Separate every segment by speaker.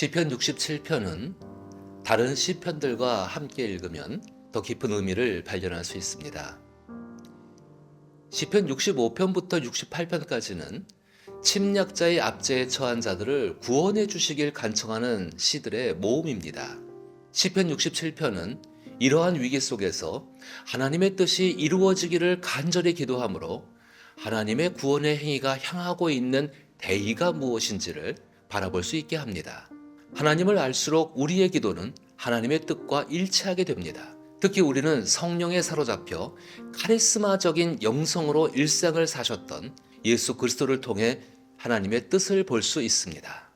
Speaker 1: 시편 67편은 다른 시편들과 함께 읽으면 더 깊은 의미를 발견할 수 있습니다. 시편 65편부터 68편까지는 침략자의 압제에 처한 자들을 구원해 주시길 간청하는 시들의 모음입니다. 시편 67편은 이러한 위기 속에서 하나님의 뜻이 이루어지기를 간절히 기도하므로 하나님의 구원의 행위가 향하고 있는 대의가 무엇인지를 바라볼 수 있게 합니다. 하나님을 알수록 우리의 기도는 하나님의 뜻과 일치하게 됩니다. 특히 우리는 성령에 사로잡혀 카리스마적인 영성으로 일상을 사셨던 예수 그리스도를 통해 하나님의 뜻을 볼 수 있습니다.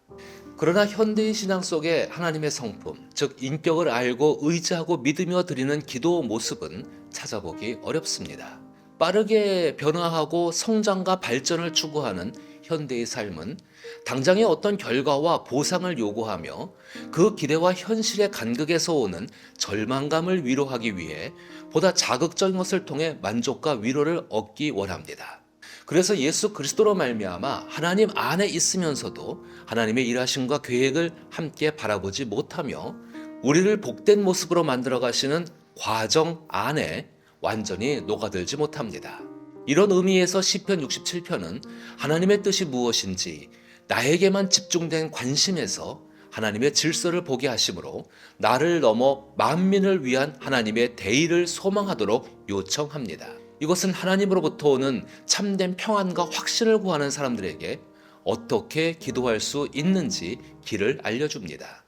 Speaker 1: 그러나 현대의 신앙 속에 하나님의 성품, 즉 인격을 알고 의지하고 믿으며 드리는 기도 모습은 찾아보기 어렵습니다. 빠르게 변화하고 성장과 발전을 추구하는 현대의 삶은 당장의 어떤 결과와 보상을 요구하며 그 기대와 현실의 간극에서 오는 절망감을 위로하기 위해 보다 자극적인 것을 통해 만족과 위로를 얻기 원합니다. 그래서 예수 그리스도로 말미암아 하나님 안에 있으면서도 하나님의 일하심과 계획을 함께 바라보지 못하며 우리를 복된 모습으로 만들어 가시는 과정 안에 완전히 녹아들지 못합니다. 이런 의미에서 시편 67편은 하나님의 뜻이 무엇인지 나에게만 집중된 관심에서 하나님의 질서를 보게 하심으로 나를 넘어 만민을 위한 하나님의 대의를 소망하도록 요청합니다. 이것은 하나님으로부터 오는 참된 평안과 확신을 구하는 사람들에게 어떻게 기도할 수 있는지 길을 알려줍니다.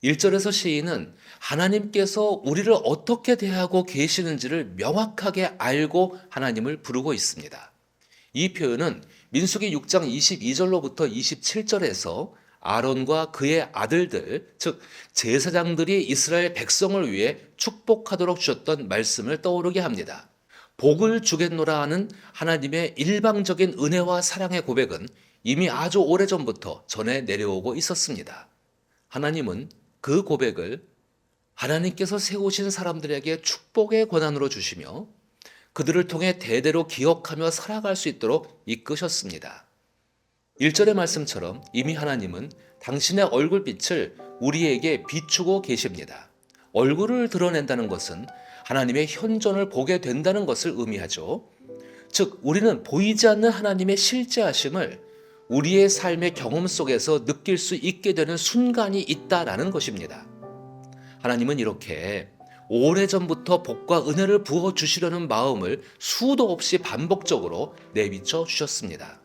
Speaker 1: 1절에서 시인은 하나님께서 우리를 어떻게 대하고 계시는지를 명확하게 알고 하나님을 부르고 있습니다. 이 표현은 민수기 6장 22절로부터 27절에서 아론과 그의 아들들, 즉 제사장들이 이스라엘 백성을 위해 축복하도록 주셨던 말씀을 떠오르게 합니다. 복을 주겠노라 하는 하나님의 일방적인 은혜와 사랑의 고백은 이미 아주 오래전부터 전해 내려오고 있었습니다. 하나님은 그 고백을 하나님께서 세우신 사람들에게 축복의 권한으로 주시며 그들을 통해 대대로 기억하며 살아갈 수 있도록 이끄셨습니다. 1절의 말씀처럼 이미 하나님은 당신의 얼굴빛을 우리에게 비추고 계십니다. 얼굴을 드러낸다는 것은 하나님의 현존을 보게 된다는 것을 의미하죠. 즉 우리는 보이지 않는 하나님의 실제하심을 우리의 삶의 경험 속에서 느낄 수 있게 되는 순간이 있다라는 것입니다. 하나님은 이렇게 오래전부터 복과 은혜를 부어주시려는 마음을 수도 없이 반복적으로 내비쳐 주셨습니다.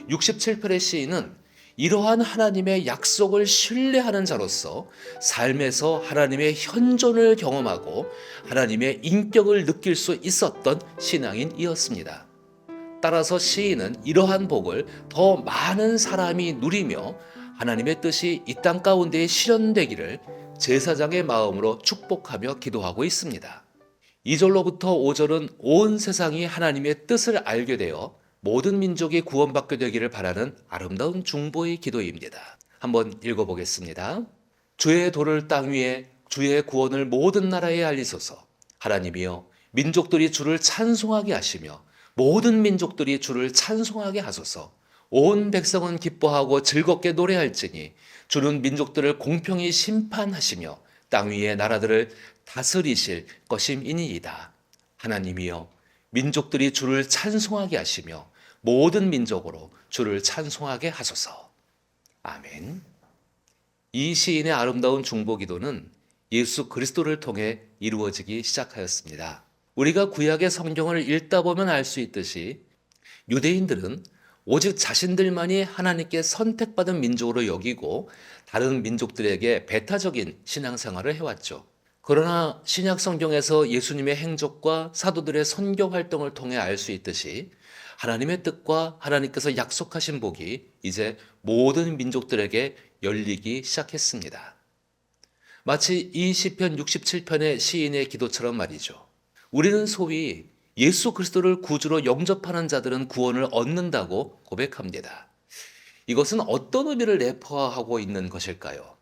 Speaker 1: 67편의 시인은 이러한 하나님의 약속을 신뢰하는 자로서 삶에서 하나님의 현존을 경험하고 하나님의 인격을 느낄 수 있었던 신앙인이었습니다. 따라서 시인은 이러한 복을 더 많은 사람이 누리며 하나님의 뜻이 이 땅 가운데 실현되기를 제사장의 마음으로 축복하며 기도하고 있습니다. 2절로부터 5절은 온 세상이 하나님의 뜻을 알게 되어 모든 민족이 구원받게 되기를 바라는 아름다운 중보의 기도입니다. 한번 읽어보겠습니다. 주의 도를 땅 위에 주의 구원을 모든 나라에 알리소서. 하나님이여 민족들이 주를 찬송하게 하시며 모든 민족들이 주를 찬송하게 하소서. 온 백성은 기뻐하고 즐겁게 노래할지니 주는 민족들을 공평히 심판하시며 땅 위의 나라들을 다스리실 것임이니이다. 하나님이여 민족들이 주를 찬송하게 하시며 모든 민족으로 주를 찬송하게 하소서. 아멘. 이 시인의 아름다운 중보 기도는 예수 그리스도를 통해 이루어지기 시작하였습니다. 우리가 구약의 성경을 읽다 보면 알 수 있듯이 유대인들은 오직 자신들만이 하나님께 선택받은 민족으로 여기고 다른 민족들에게 배타적인 신앙생활을 해왔죠. 그러나 신약 성경에서 예수님의 행적과 사도들의 선교 활동을 통해 알 수 있듯이 하나님의 뜻과 하나님께서 약속하신 복이 이제 모든 민족들에게 열리기 시작했습니다. 마치 이 시편 67편의 시인의 기도처럼 말이죠. 우리는 소위 예수 그리스도를 구주로 영접하는 자들은 구원을 얻는다고 고백합니다. 이것은 어떤 의미를 내포하고 있는 것일까요?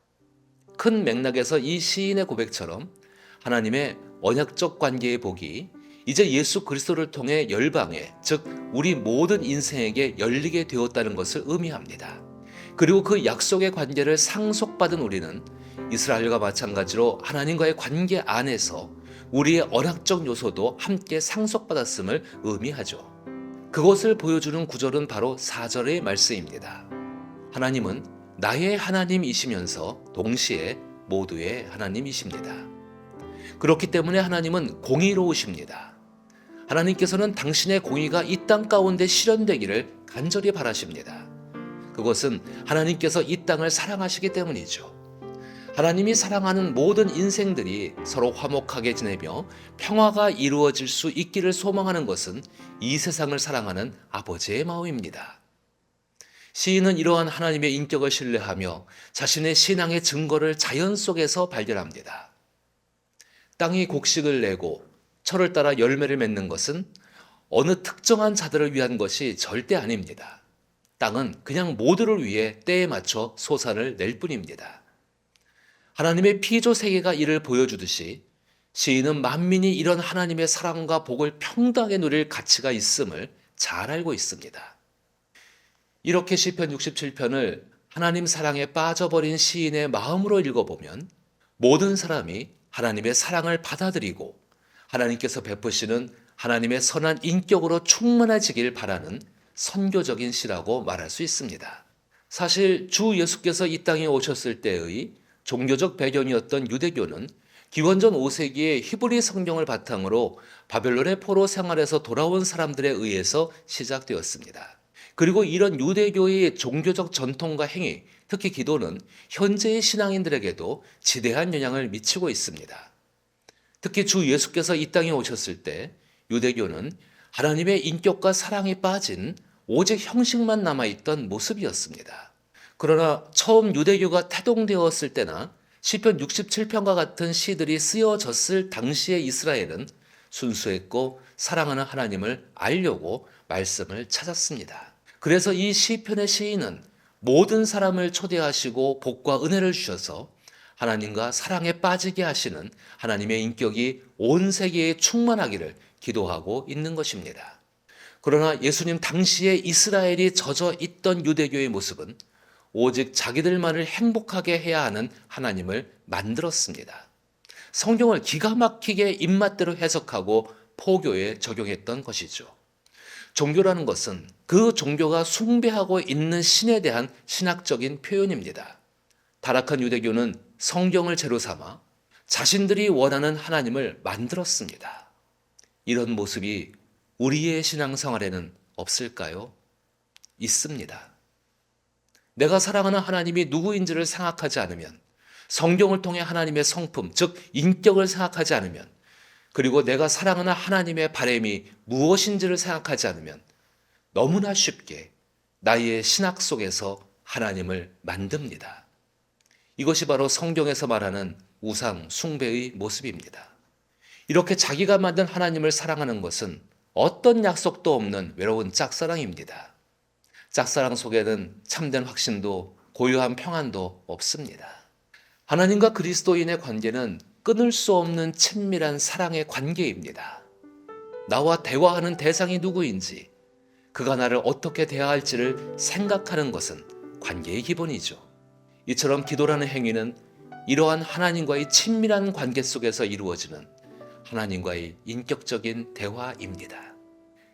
Speaker 1: 큰 맥락에서 이 시인의 고백처럼 하나님의 언약적 관계의 복이 이제 예수 그리스도를 통해 열방에, 즉 우리 모든 인생에게 열리게 되었다는 것을 의미합니다. 그리고 그 약속의 관계를 상속받은 우리는 이스라엘과 마찬가지로 하나님과의 관계 안에서 우리의 언약적 요소도 함께 상속받았음을 의미하죠. 그것을 보여주는 구절은 바로 4절의 말씀입니다. 하나님은 나의 하나님이시면서 동시에 모두의 하나님이십니다. 그렇기 때문에 하나님은 공의로우십니다. 하나님께서는 당신의 공의가 이 땅 가운데 실현되기를 간절히 바라십니다. 그것은 하나님께서 이 땅을 사랑하시기 때문이죠. 하나님이 사랑하는 모든 인생들이 서로 화목하게 지내며 평화가 이루어질 수 있기를 소망하는 것은 이 세상을 사랑하는 아버지의 마음입니다. 시인은 이러한 하나님의 인격을 신뢰하며 자신의 신앙의 증거를 자연 속에서 발견합니다. 땅이 곡식을 내고 철을 따라 열매를 맺는 것은 어느 특정한 자들을 위한 것이 절대 아닙니다. 땅은 그냥 모두를 위해 때에 맞춰 소산을 낼 뿐입니다. 하나님의 피조 세계가 이를 보여주듯이 시인은 만민이 이런 하나님의 사랑과 복을 평등하게 누릴 가치가 있음을 잘 알고 있습니다. 이렇게 시편 67편을 하나님 사랑에 빠져버린 시인의 마음으로 읽어보면 모든 사람이 하나님의 사랑을 받아들이고 하나님께서 베푸시는 하나님의 선한 인격으로 충만해지길 바라는 선교적인 시라고 말할 수 있습니다. 사실 주 예수께서 이 땅에 오셨을 때의 종교적 배경이었던 유대교는 기원전 5세기에 히브리 성경을 바탕으로 바벨론의 포로 생활에서 돌아온 사람들에 의해서 시작되었습니다. 그리고 이런 유대교의 종교적 전통과 행위, 특히 기도는 현재의 신앙인들에게도 지대한 영향을 미치고 있습니다. 특히 주 예수께서 이 땅에 오셨을 때 유대교는 하나님의 인격과 사랑이 빠진 오직 형식만 남아있던 모습이었습니다. 그러나 처음 유대교가 태동되었을 때나 시편 67편과 같은 시들이 쓰여졌을 당시의 이스라엘은 순수했고 사랑하는 하나님을 알려고 말씀을 찾았습니다. 그래서 이 시편의 시인은 모든 사람을 초대하시고 복과 은혜를 주셔서 하나님과 사랑에 빠지게 하시는 하나님의 인격이 온 세계에 충만하기를 기도하고 있는 것입니다. 그러나 예수님 당시에 이스라엘이 젖어 있던 유대교의 모습은 오직 자기들만을 행복하게 해야 하는 하나님을 만들었습니다. 성경을 기가 막히게 입맛대로 해석하고 포교에 적용했던 것이죠. 종교라는 것은 그 종교가 숭배하고 있는 신에 대한 신학적인 표현입니다. 타락한 유대교는 성경을 재로 삼아 자신들이 원하는 하나님을 만들었습니다. 이런 모습이 우리의 신앙생활에는 없을까요? 있습니다. 내가 사랑하는 하나님이 누구인지를 생각하지 않으면, 성경을 통해 하나님의 성품, 즉 인격을 생각하지 않으면, 그리고 내가 사랑하는 하나님의 바람이 무엇인지를 생각하지 않으면 너무나 쉽게 나의 신학 속에서 하나님을 만듭니다. 이것이 바로 성경에서 말하는 우상 숭배의 모습입니다. 이렇게 자기가 만든 하나님을 사랑하는 것은 어떤 약속도 없는 외로운 짝사랑입니다. 짝사랑 속에는 참된 확신도 고요한 평안도 없습니다. 하나님과 그리스도인의 관계는 끊을 수 없는 친밀한 사랑의 관계입니다. 나와 대화하는 대상이 누구인지, 그가 나를 어떻게 대화할지를 생각하는 것은 관계의 기본이죠. 이처럼 기도라는 행위는 이러한 하나님과의 친밀한 관계 속에서 이루어지는 하나님과의 인격적인 대화입니다.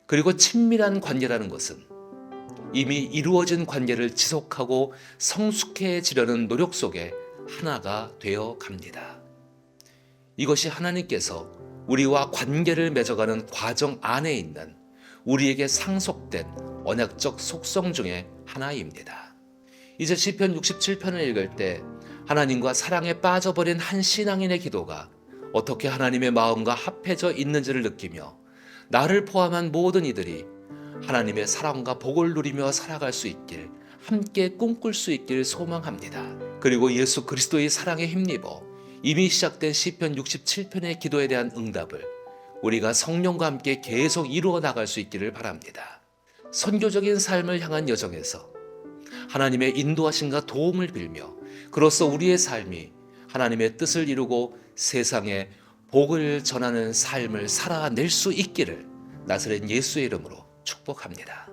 Speaker 1: 그리고 친밀한 관계라는 것은 이미 이루어진 관계를 지속하고 성숙해지려는 노력 속에 하나가 되어 갑니다. 이것이 하나님께서 우리와 관계를 맺어가는 과정 안에 있는 우리에게 상속된 언약적 속성 중에 하나입니다. 이제 시편 67편을 읽을 때 하나님과 사랑에 빠져버린 한 신앙인의 기도가 어떻게 하나님의 마음과 합해져 있는지를 느끼며 나를 포함한 모든 이들이 하나님의 사랑과 복을 누리며 살아갈 수 있길, 함께 꿈꿀 수 있길 소망합니다. 그리고 예수 그리스도의 사랑에 힘입어 이미 시작된 시편 67편의 기도에 대한 응답을 우리가 성령과 함께 계속 이루어 나갈 수 있기를 바랍니다. 선교적인 삶을 향한 여정에서 하나님의 인도하심과 도움을 빌며 그로써 우리의 삶이 하나님의 뜻을 이루고 세상에 복을 전하는 삶을 살아낼 수 있기를 나사렛 예수의 이름으로 축복합니다.